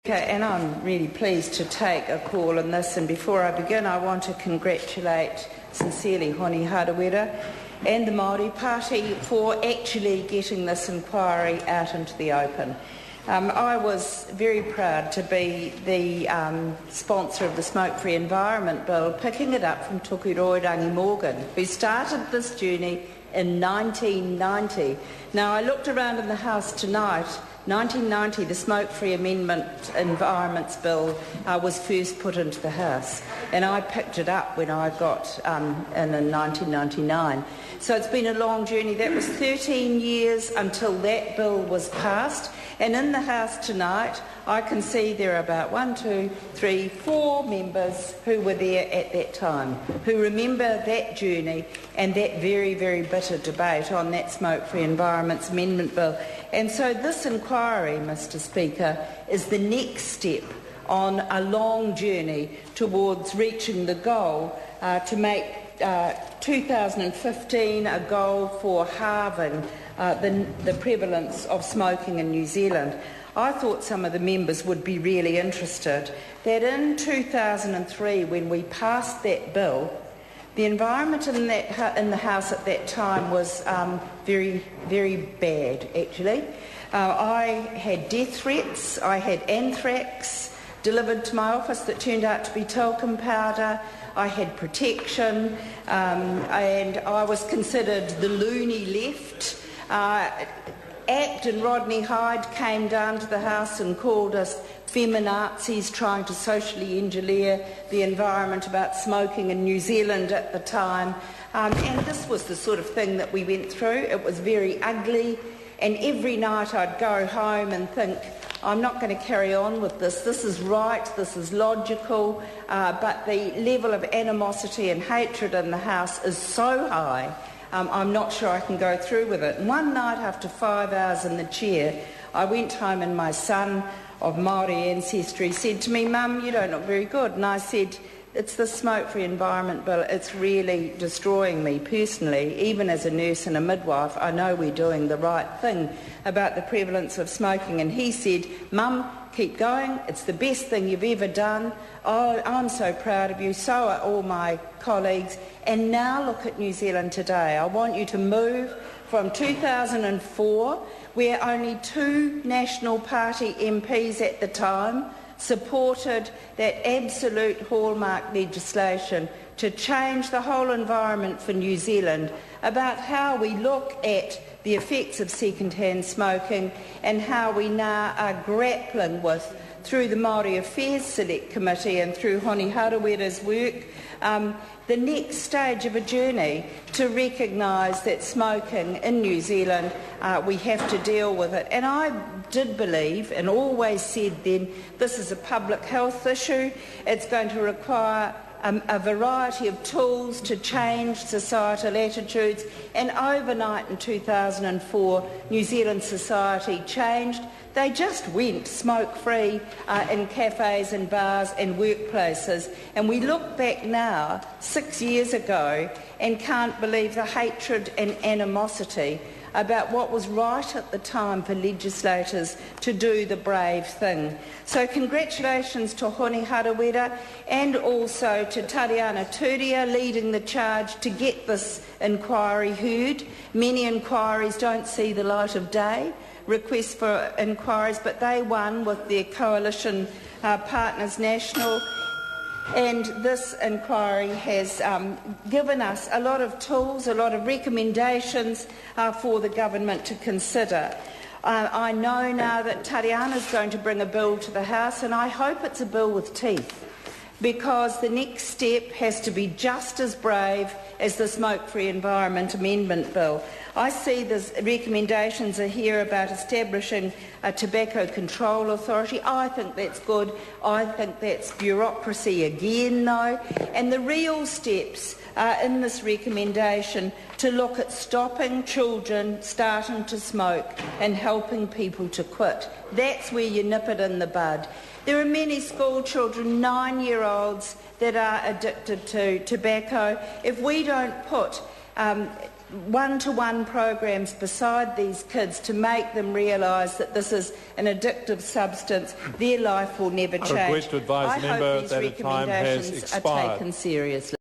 Okay, and I'm really pleased to take a call on this, and before I begin I want to congratulate sincerely Honi Harawira and the Maori Party for actually getting this inquiry out into the open. I was very proud to be the sponsor of the Smoke-Free Environment Bill, picking it up from Tukuroirangi Morgan, who started this journey in 1990. Now, I looked around in the House tonight. 1990, the Smoke-Free Environments Bill was first put into the House, and I picked it up when I got in 1999. So it's been a long journey. That was 13 years until that bill was passed, and in the House tonight I can see there are about 4 members who were there at that time, who remember that journey and that very, very bitter debate on that Smoke-Free Environments Amendment Bill. And so this inquiry, Mr Speaker, is the next step on a long journey towards reaching the goal to make 2015 a goal for halving the prevalence of smoking in New Zealand. I thought some of the members would be really interested that in 2003, when we passed that bill, the environment in the House at that time was very, very bad, actually. I had death threats, I had anthrax delivered to my office that turned out to be talcum powder, I had protection, and I was considered the loony left. Act and Rodney Hyde came down to the House and called us feminazis trying to socially engineer the environment about smoking in New Zealand at the time. And this was the sort of thing that we went through. It was very ugly, and every night I'd go home and think, I'm not going to carry on with this. This is right, this is logical, but the level of animosity and hatred in the House is so high, I'm not sure I can go through with it. And one night, after 5 hours in the chair, I went home and my son of Maori ancestry said to me, "Mum, you don't look very good." And I said, "It's the Smoke-Free Environment Bill. It's really destroying me personally. Even as a nurse and a midwife, I know we're doing the right thing about the prevalence of smoking." And he said, "Mum, keep going. It's the best thing you've ever done. Oh, I'm so proud of you. So are all my colleagues. And now look at New Zealand today. I want you to move from 2004, where only 2 National Party MPs at the time supported that absolute hallmark legislation to change the whole environment for New Zealand about how we look at the effects of second-hand smoking and how we now are grappling with, through the Maori Affairs Select Committee and through Honi Harawira's work, the next stage of a journey to recognise that smoking in New Zealand, we have to deal with it. And I did believe, and always said then, this is a public health issue. It's going to require a variety of tools to change societal attitudes, and overnight in 2004 New Zealand society changed. They just went smoke-free in cafes and bars and workplaces, and we look back now 6 years ago and can't believe the hatred and animosity about what was right at the time for legislators to do the brave thing. So congratulations to Honi Harawira and also to Tariana Turia leading the charge to get this inquiry heard. Many inquiries don't see the light of day, requests for inquiries, but they won with their coalition partners national. And this inquiry has given us a lot of tools, a lot of recommendations for the government to consider. I know now that Tariana is going to bring a bill to the House, and I hope it's a bill with teeth, because the next step has to be just as brave as the Smoke-Free Environment Amendment Bill. I see the recommendations are here about establishing a tobacco control authority. I think that's good. I think that's bureaucracy again, though. And the real steps are in this recommendation to look at stopping children starting to smoke and helping people to quit. That's where you nip it in the bud. There are many school children, 9-year-olds, that are addicted to tobacco. If we don't put one-to-one programs beside these kids to make them realise that this is an addictive substance, their life will never change. I request to advise the member that the time has recommendations are expired. taken seriously.